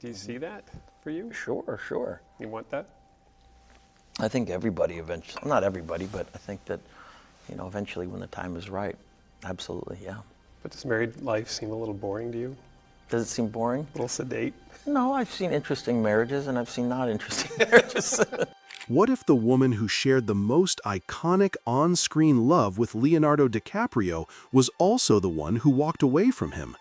Do you see that for you? Sure, sure. You want that? I think everybody eventually, not everybody, but I think that, eventually when the time is right, absolutely, yeah. But does married life seem a little boring to you? Does it seem boring? A little sedate? No, I've seen interesting marriages and I've seen not interesting marriages. What if the woman who shared the most iconic on-screen love with Leonardo DiCaprio was also the one who walked away from him?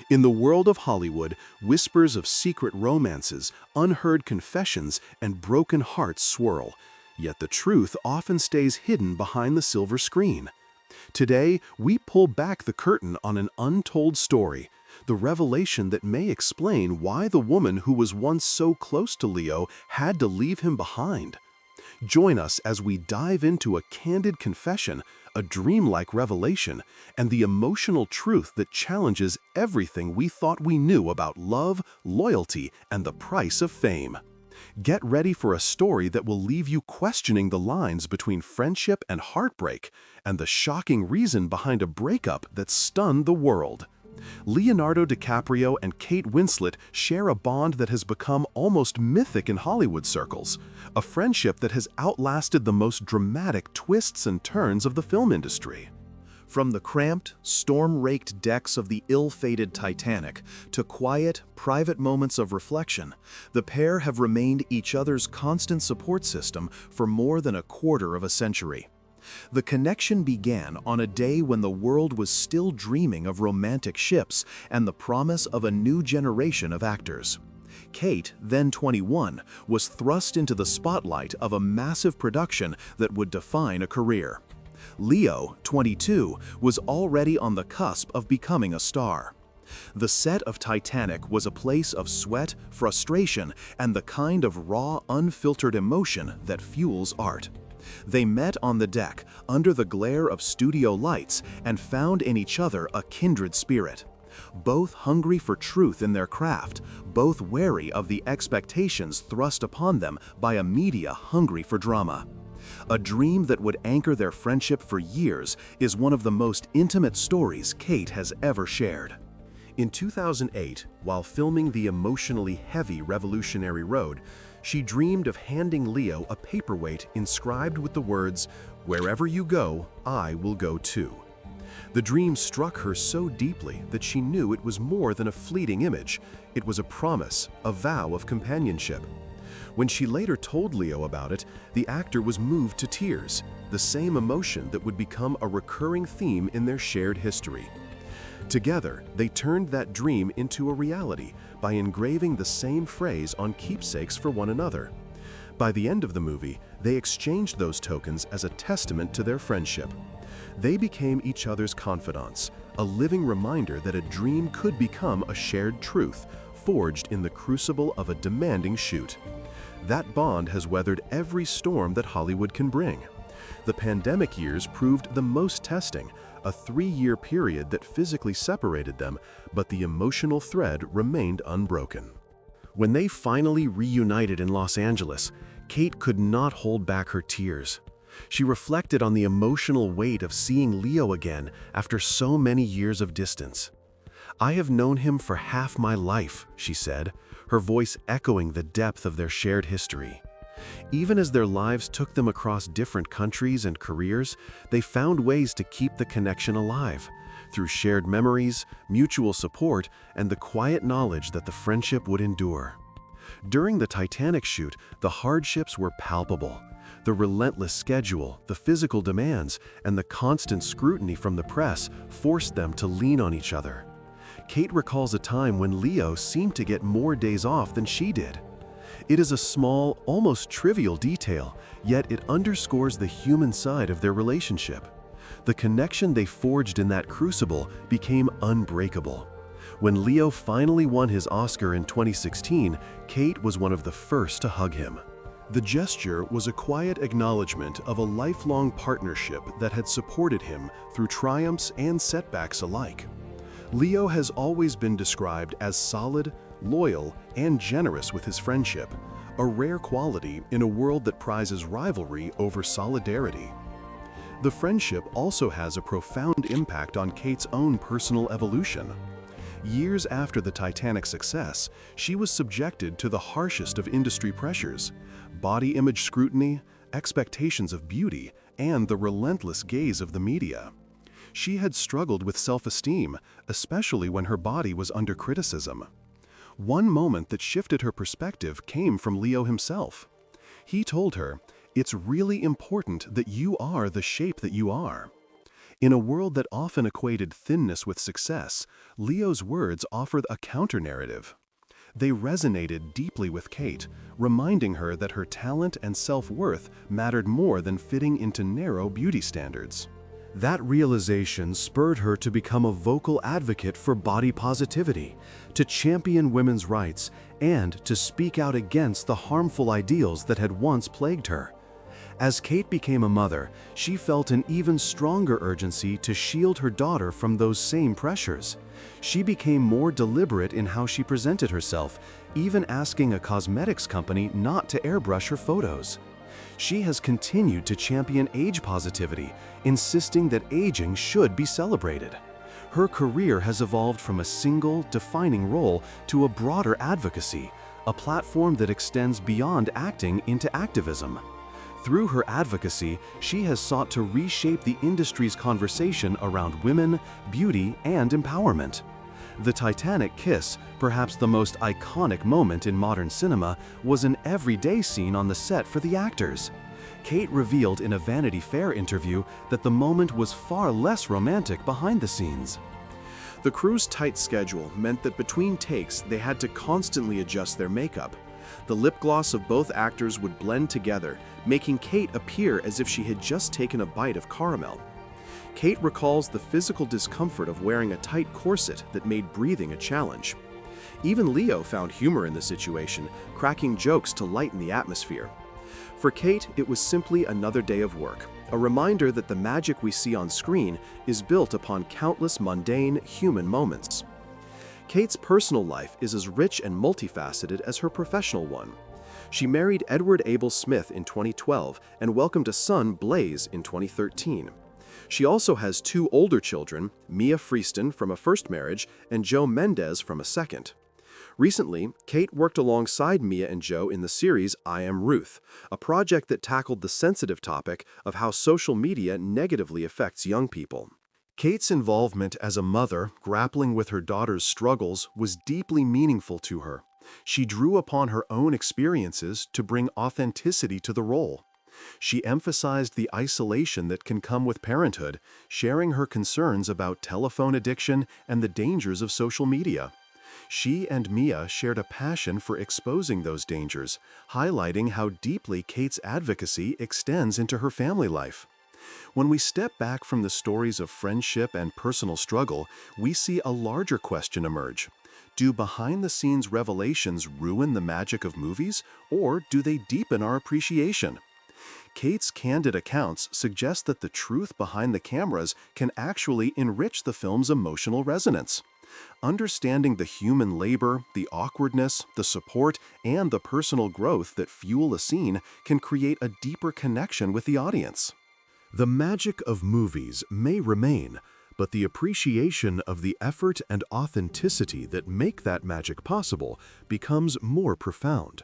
In the world of Hollywood, whispers of secret romances, unheard confessions, and broken hearts swirl, yet the truth often stays hidden behind the silver screen. Today, we pull back the curtain on an untold story, the revelation that may explain why the woman who was once so close to Leo had to leave him behind. Join us as we dive into a candid confession, a dreamlike revelation, and the emotional truth that challenges everything we thought we knew about love, loyalty, and the price of fame. Get ready for a story that will leave you questioning the lines between friendship and heartbreak, and the shocking reason behind a breakup that stunned the world. Leonardo DiCaprio and Kate Winslet share a bond that has become almost mythic in Hollywood circles, a friendship that has outlasted the most dramatic twists and turns of the film industry. From the cramped, storm-raked decks of the ill-fated Titanic to quiet, private moments of reflection, the pair have remained each other's constant support system for more than a quarter of a century. The connection began on a day when the world was still dreaming of romantic ships and the promise of a new generation of actors. Kate, then 21, was thrust into the spotlight of a massive production that would define a career. Leo, 22, was already on the cusp of becoming a star. The set of Titanic was a place of sweat, frustration, and the kind of raw, unfiltered emotion that fuels art. They met on the deck, under the glare of studio lights, and found in each other a kindred spirit. Both hungry for truth in their craft, both wary of the expectations thrust upon them by a media hungry for drama. A dream that would anchor their friendship for years is one of the most intimate stories Kate has ever shared. In 2008, while filming the emotionally heavy Revolutionary Road, she dreamed of handing Leo a paperweight inscribed with the words, "Wherever you go, I will go too." The dream struck her so deeply that she knew it was more than a fleeting image. It was a promise, a vow of companionship. When she later told Leo about it, the actor was moved to tears, the same emotion that would become a recurring theme in their shared history. Together, they turned that dream into a reality by engraving the same phrase on keepsakes for one another. By the end of the movie, they exchanged those tokens as a testament to their friendship. They became each other's confidants, a living reminder that a dream could become a shared truth, forged in the crucible of a demanding shoot. That bond has weathered every storm that Hollywood can bring. The pandemic years proved the most testing, a 3-year period that physically separated them, but the emotional thread remained unbroken. When they finally reunited in Los Angeles, Kate could not hold back her tears. She reflected on the emotional weight of seeing Leo again after so many years of distance. "I have known him for half my life," she said, her voice echoing the depth of their shared history. Even as their lives took them across different countries and careers, they found ways to keep the connection alive, through shared memories, mutual support, and the quiet knowledge that the friendship would endure. During the Titanic shoot, the hardships were palpable. The relentless schedule, the physical demands, and the constant scrutiny from the press forced them to lean on each other. Kate recalls a time when Leo seemed to get more days off than she did. It is a small, almost trivial detail, yet it underscores the human side of their relationship. The connection they forged in that crucible became unbreakable. When Leo finally won his Oscar in 2016, Kate was one of the first to hug him. The gesture was a quiet acknowledgement of a lifelong partnership that had supported him through triumphs and setbacks alike. Leo has always been described as solid, loyal, and generous with his friendship, a rare quality in a world that prizes rivalry over solidarity. The friendship also has a profound impact on Kate's own personal evolution. Years after the Titanic's success, she was subjected to the harshest of industry pressures: body image scrutiny, expectations of beauty, and the relentless gaze of the media. She had struggled with self-esteem, especially when her body was under criticism. One moment that shifted her perspective came from Leo himself. He told her, "It's really important that you are the shape that you are." In a world that often equated thinness with success, Leo's words offered a counter-narrative. They resonated deeply with Kate, reminding her that her talent and self-worth mattered more than fitting into narrow beauty standards. That realization spurred her to become a vocal advocate for body positivity, to champion women's rights, and to speak out against the harmful ideals that had once plagued her. As Kate became a mother, she felt an even stronger urgency to shield her daughter from those same pressures. She became more deliberate in how she presented herself, even asking a cosmetics company not to airbrush her photos. She has continued to champion age positivity, insisting that aging should be celebrated. Her career has evolved from a single, defining role to a broader advocacy, a platform that extends beyond acting into activism. Through her advocacy, she has sought to reshape the industry's conversation around women, beauty, and empowerment. The Titanic kiss, perhaps the most iconic moment in modern cinema, was an everyday scene on the set for the actors. Kate revealed in a Vanity Fair interview that the moment was far less romantic behind the scenes. The crew's tight schedule meant that between takes they had to constantly adjust their makeup. The lip gloss of both actors would blend together, making Kate appear as if she had just taken a bite of caramel. Kate recalls the physical discomfort of wearing a tight corset that made breathing a challenge. Even Leo found humor in the situation, cracking jokes to lighten the atmosphere. For Kate, it was simply another day of work, a reminder that the magic we see on screen is built upon countless mundane human moments. Kate's personal life is as rich and multifaceted as her professional one. She married Edward Abel Smith in 2012 and welcomed a son, Blaze, in 2013. She also has two older children, Mia Freeston from a first marriage and Joe Mendez from a second. Recently, Kate worked alongside Mia and Joe in the series I Am Ruth, a project that tackled the sensitive topic of how social media negatively affects young people. Kate's involvement as a mother grappling with her daughter's struggles was deeply meaningful to her. She drew upon her own experiences to bring authenticity to the role. She emphasized the isolation that can come with parenthood, sharing her concerns about telephone addiction and the dangers of social media. She and Mia shared a passion for exposing those dangers, highlighting how deeply Kate's advocacy extends into her family life. When we step back from the stories of friendship and personal struggle, we see a larger question emerge. Do behind-the-scenes revelations ruin the magic of movies, or do they deepen our appreciation? Kate's candid accounts suggest that the truth behind the cameras can actually enrich the film's emotional resonance. Understanding the human labor, the awkwardness, the support, and the personal growth that fuel a scene can create a deeper connection with the audience. The magic of movies may remain, but the appreciation of the effort and authenticity that make that magic possible becomes more profound.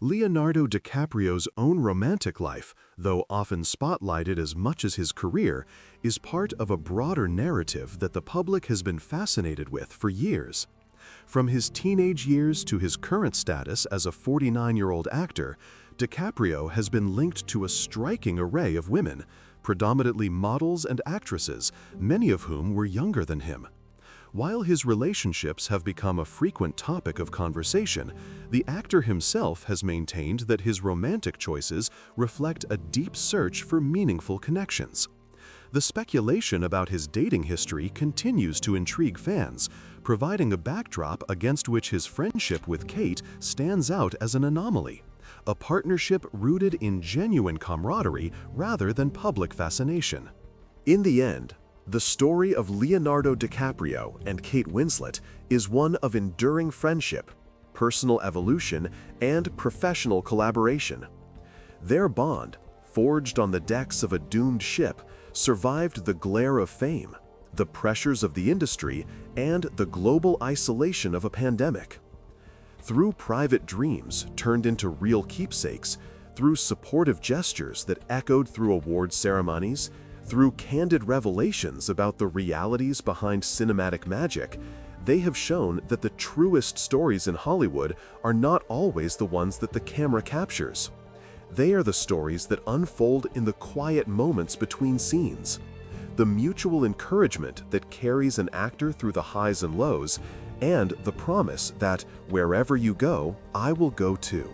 Leonardo DiCaprio's own romantic life, though often spotlighted as much as his career, is part of a broader narrative that the public has been fascinated with for years. From his teenage years to his current status as a 49-year-old actor, DiCaprio has been linked to a striking array of women, predominantly models and actresses, many of whom were younger than him. While his relationships have become a frequent topic of conversation, the actor himself has maintained that his romantic choices reflect a deep search for meaningful connections. The speculation about his dating history continues to intrigue fans, providing a backdrop against which his friendship with Kate stands out as an anomaly, a partnership rooted in genuine camaraderie rather than public fascination. In the end, the story of Leonardo DiCaprio and Kate Winslet is one of enduring friendship, personal evolution, and professional collaboration. Their bond, forged on the decks of a doomed ship, survived the glare of fame, the pressures of the industry, and the global isolation of a pandemic. Through private dreams turned into real keepsakes, through supportive gestures that echoed through award ceremonies, through candid revelations about the realities behind cinematic magic, they have shown that the truest stories in Hollywood are not always the ones that the camera captures. They are the stories that unfold in the quiet moments between scenes. The mutual encouragement that carries an actor through the highs and lows, and the promise that wherever you go, I will go too.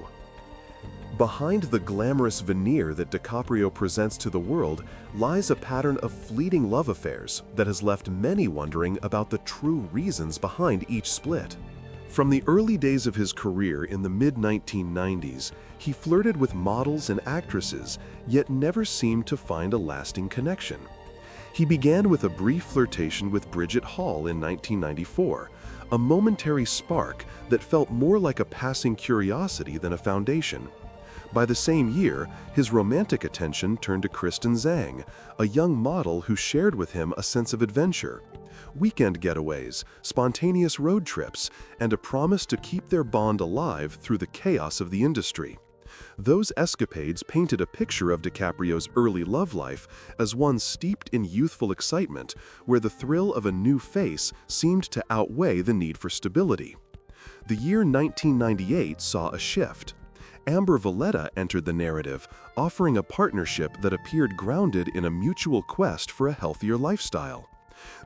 Behind the glamorous veneer that DiCaprio presents to the world lies a pattern of fleeting love affairs that has left many wondering about the true reasons behind each split. From the early days of his career in the mid-1990s, he flirted with models and actresses, yet never seemed to find a lasting connection. He began with a brief flirtation with Bridget Hall in 1994, a momentary spark that felt more like a passing curiosity than a foundation. By the same year, his romantic attention turned to Kristen Zhang, a young model who shared with him a sense of adventure. Weekend getaways, spontaneous road trips, and a promise to keep their bond alive through the chaos of the industry. Those escapades painted a picture of DiCaprio's early love life as one steeped in youthful excitement, where the thrill of a new face seemed to outweigh the need for stability. The year 1998 saw a shift. Amber Valletta entered the narrative, offering a partnership that appeared grounded in a mutual quest for a healthier lifestyle.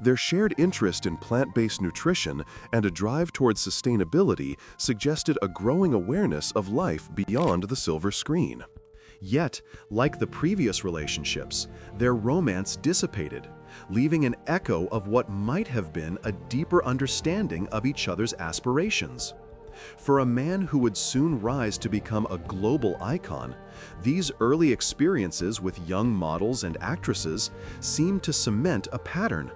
Their shared interest in plant-based nutrition and a drive towards sustainability suggested a growing awareness of life beyond the silver screen. Yet, like the previous relationships, their romance dissipated, leaving an echo of what might have been a deeper understanding of each other's aspirations. For a man who would soon rise to become a global icon, these early experiences with young models and actresses seemed to cement a pattern.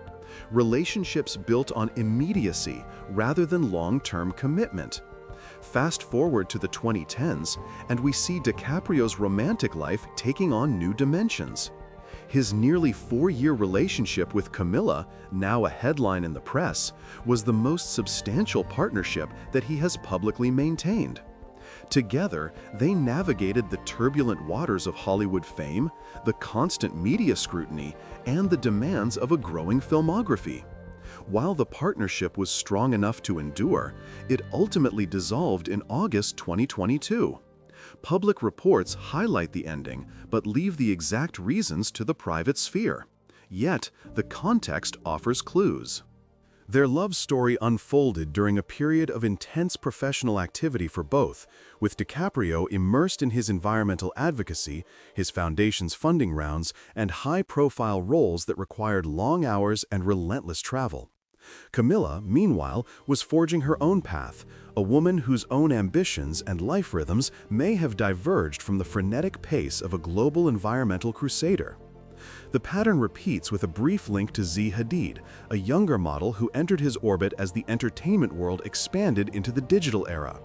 Relationships built on immediacy rather than long-term commitment. Fast forward to the 2010s, and we see DiCaprio's romantic life taking on new dimensions. His nearly 4-year relationship with Camilla, now a headline in the press, was the most substantial partnership that he has publicly maintained. Together, they navigated the turbulent waters of Hollywood fame, the constant media scrutiny, and the demands of a growing filmography. While the partnership was strong enough to endure, it ultimately dissolved in August 2022. Public reports highlight the ending, but leave the exact reasons to the private sphere. Yet, the context offers clues. Their love story unfolded during a period of intense professional activity for both, with DiCaprio immersed in his environmental advocacy, his foundation's funding rounds, and high-profile roles that required long hours and relentless travel. Camilla, meanwhile, was forging her own path, a woman whose own ambitions and life rhythms may have diverged from the frenetic pace of a global environmental crusader. The pattern repeats with a brief link to Z Hadid, a younger model who entered his orbit as the entertainment world expanded into the digital era.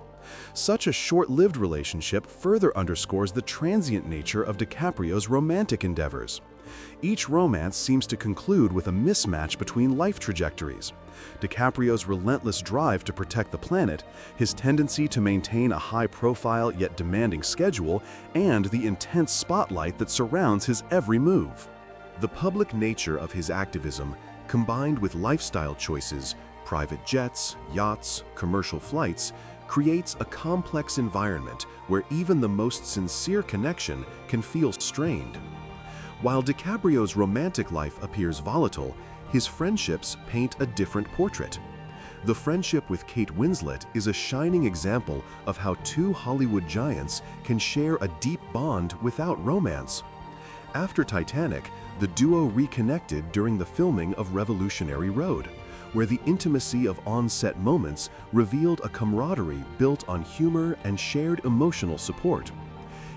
Such a short-lived relationship further underscores the transient nature of DiCaprio's romantic endeavors. Each romance seems to conclude with a mismatch between life trajectories. DiCaprio's relentless drive to protect the planet, his tendency to maintain a high-profile yet demanding schedule, and the intense spotlight that surrounds his every move. The public nature of his activism, combined with lifestyle choices, private jets, yachts, commercial flights, creates a complex environment where even the most sincere connection can feel strained. While DiCaprio's romantic life appears volatile, his friendships paint a different portrait. The friendship with Kate Winslet is a shining example of how two Hollywood giants can share a deep bond without romance. After Titanic, the duo reconnected during the filming of Revolutionary Road, where the intimacy of on-set moments revealed a camaraderie built on humor and shared emotional support.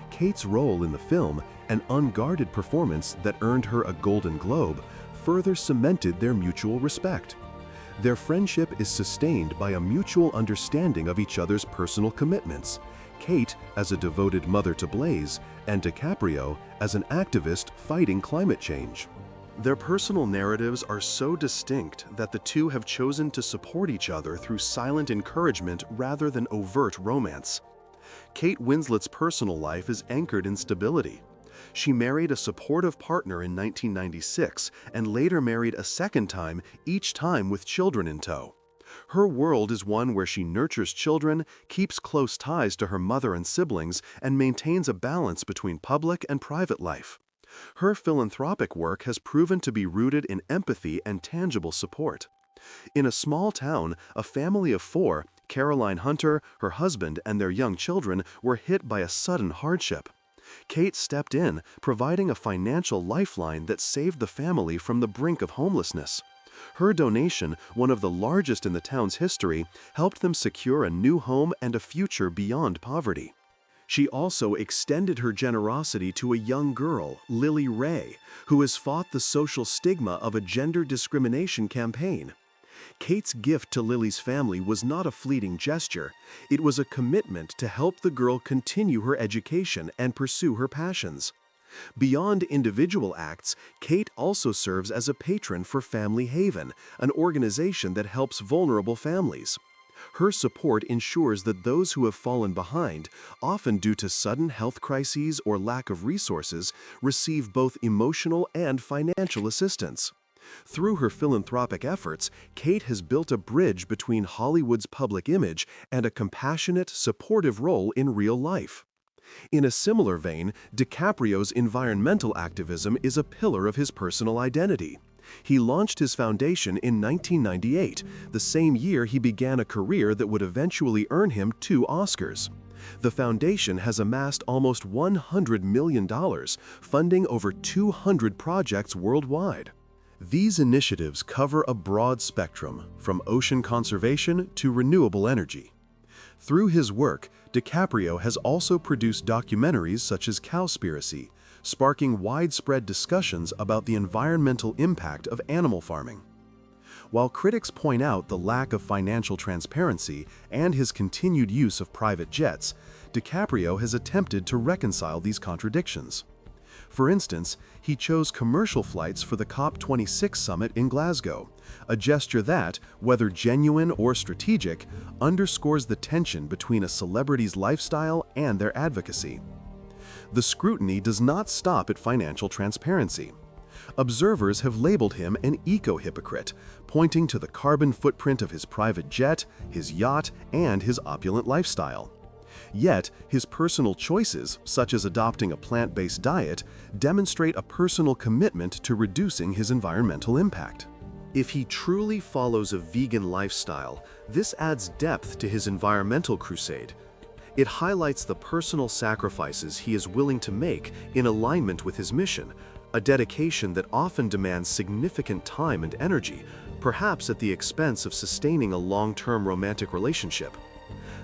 Kate's role in the film, an unguarded performance that earned her a Golden Globe, further cemented their mutual respect. Their friendship is sustained by a mutual understanding of each other's personal commitments, Kate as a devoted mother to Blaze, and DiCaprio as an activist fighting climate change. Their personal narratives are so distinct that the two have chosen to support each other through silent encouragement rather than overt romance. Kate Winslet's personal life is anchored in stability. She married a supportive partner in 1996 and later married a second time, each time with children in tow. Her world is one where she nurtures children, keeps close ties to her mother and siblings, and maintains a balance between public and private life. Her philanthropic work has proven to be rooted in empathy and tangible support. In a small town, a family of 4, Caroline Hunter, her husband, and their young children, were hit by a sudden hardship. Kate stepped in, providing a financial lifeline that saved the family from the brink of homelessness. Her donation, one of the largest in the town's history, helped them secure a new home and a future beyond poverty. She also extended her generosity to a young girl, Lily Ray, who has fought the social stigma of a gender discrimination campaign. Kate's gift to Lily's family was not a fleeting gesture. It was a commitment to help the girl continue her education and pursue her passions. Beyond individual acts, Kate also serves as a patron for Family Haven, an organization that helps vulnerable families. Her support ensures that those who have fallen behind, often due to sudden health crises or lack of resources, receive both emotional and financial assistance. Through her philanthropic efforts, Kate has built a bridge between Hollywood's public image and a compassionate, supportive role in real life. In a similar vein, DiCaprio's environmental activism is a pillar of his personal identity. He launched his foundation in 1998, the same year he began a career that would eventually earn him 2 Oscars. The foundation has amassed almost $100 million, funding over 200 projects worldwide. These initiatives cover a broad spectrum, from ocean conservation to renewable energy. Through his work, DiCaprio has also produced documentaries such as Cowspiracy, sparking widespread discussions about the environmental impact of animal farming. While critics point out the lack of financial transparency and his continued use of private jets, DiCaprio has attempted to reconcile these contradictions. For instance, he chose commercial flights for the COP26 summit in Glasgow, a gesture that, whether genuine or strategic, underscores the tension between a celebrity's lifestyle and their advocacy. The scrutiny does not stop at financial transparency. Observers have labeled him an eco-hypocrite, pointing to the carbon footprint of his private jet, his yacht, and his opulent lifestyle. Yet, his personal choices, such as adopting a plant-based diet, demonstrate a personal commitment to reducing his environmental impact. If he truly follows a vegan lifestyle, this adds depth to his environmental crusade. It highlights the personal sacrifices he is willing to make in alignment with his mission, a dedication that often demands significant time and energy, perhaps at the expense of sustaining a long-term romantic relationship.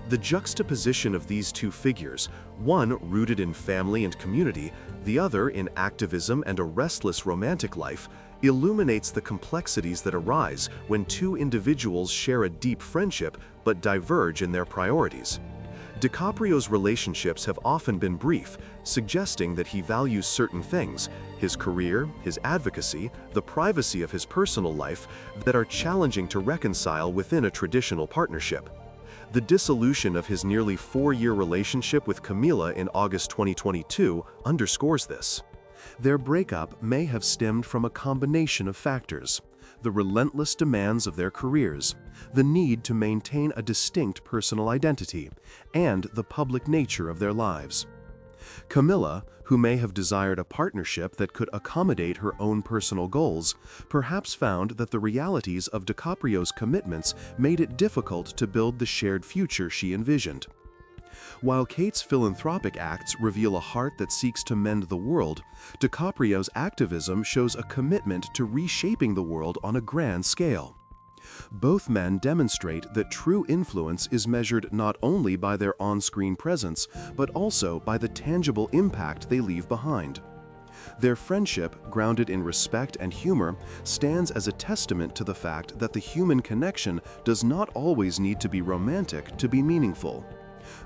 The juxtaposition of these two figures, one rooted in family and community, the other in activism and a restless romantic life, illuminates the complexities that arise when two individuals share a deep friendship but diverge in their priorities. DiCaprio's relationships have often been brief, suggesting that he values certain things, his career, his advocacy, the privacy of his personal life, that are challenging to reconcile within a traditional partnership. The dissolution of his nearly 4-year relationship with Camila in August 2022 underscores this. Their breakup may have stemmed from a combination of factors: the relentless demands of their careers, the need to maintain a distinct personal identity, and the public nature of their lives. Camila, who may have desired a partnership that could accommodate her own personal goals, perhaps found that the realities of DiCaprio's commitments made it difficult to build the shared future she envisioned. While Kate's philanthropic acts reveal a heart that seeks to mend the world, DiCaprio's activism shows a commitment to reshaping the world on a grand scale. Both men demonstrate that true influence is measured not only by their on-screen presence, but also by the tangible impact they leave behind. Their friendship, grounded in respect and humor, stands as a testament to the fact that the human connection does not always need to be romantic to be meaningful.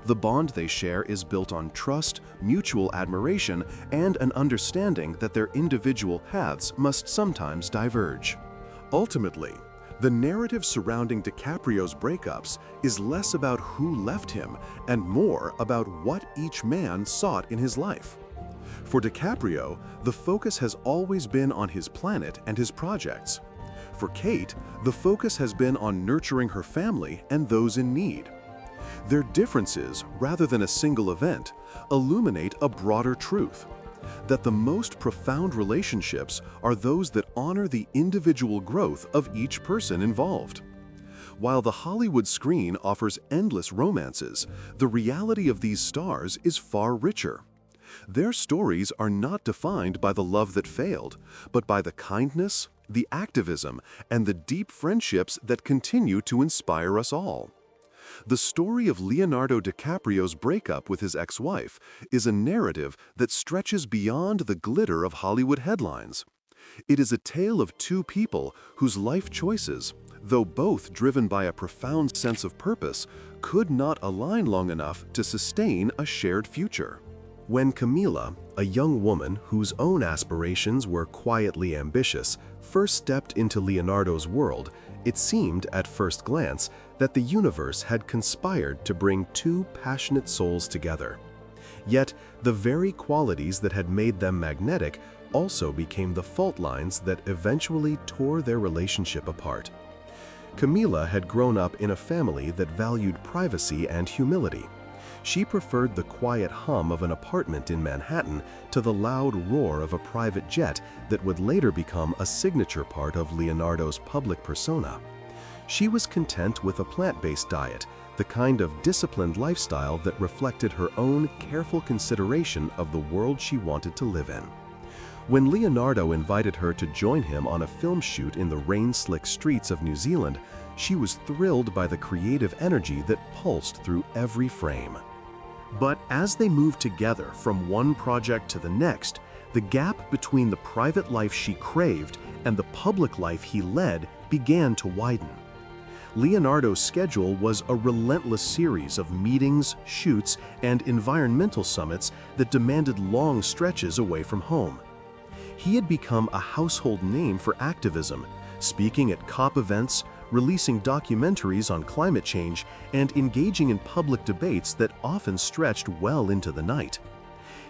The bond they share is built on trust, mutual admiration, and an understanding that their individual paths must sometimes diverge. Ultimately, the narrative surrounding DiCaprio's breakups is less about who left him and more about what each man sought in his life. For DiCaprio, the focus has always been on his planet and his projects. For Kate, the focus has been on nurturing her family and those in need. Their differences, rather than a single event, illuminate a broader truth: that the most profound relationships are those that honor the individual growth of each person involved. While the Hollywood screen offers endless romances, the reality of these stars is far richer. Their stories are not defined by the love that failed, but by the kindness, the activism, and the deep friendships that continue to inspire us all. The story of Leonardo DiCaprio's breakup with his ex-wife is a narrative that stretches beyond the glitter of Hollywood headlines. It is a tale of two people whose life choices, though both driven by a profound sense of purpose, could not align long enough to sustain a shared future. When Camila, a young woman whose own aspirations were quietly ambitious, first stepped into Leonardo's world, it seemed at first glance that the universe had conspired to bring two passionate souls together. Yet, the very qualities that had made them magnetic also became the fault lines that eventually tore their relationship apart. Camila had grown up in a family that valued privacy and humility. She preferred the quiet hum of an apartment in Manhattan to the loud roar of a private jet that would later become a signature part of Leonardo's public persona. She was content with a plant-based diet, the kind of disciplined lifestyle that reflected her own careful consideration of the world she wanted to live in. When Leonardo invited her to join him on a film shoot in the rain-slick streets of New Zealand, she was thrilled by the creative energy that pulsed through every frame. But as they moved together from one project to the next, the gap between the private life she craved and the public life he led began to widen. Leonardo's schedule was a relentless series of meetings, shoots, and environmental summits that demanded long stretches away from home. He had become a household name for activism, speaking at COP events, releasing documentaries on climate change, and engaging in public debates that often stretched well into the night.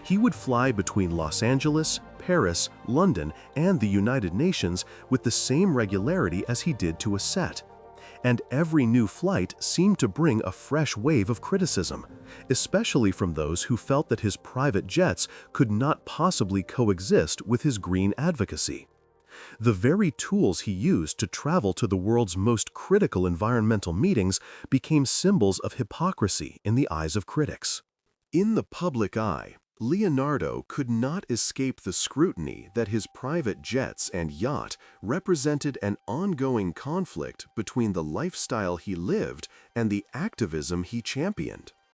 He would fly between Los Angeles, Paris, London, and the United Nations with the same regularity as he did to a set. And every new flight seemed to bring a fresh wave of criticism, especially from those who felt that his private jets could not possibly coexist with his green advocacy. The very tools he used to travel to the world's most critical environmental meetings became symbols of hypocrisy in the eyes of critics. In the public eye, Leonardo could not escape the scrutiny that his private jets and yacht represented an ongoing conflict between the lifestyle he lived and the activism he championed.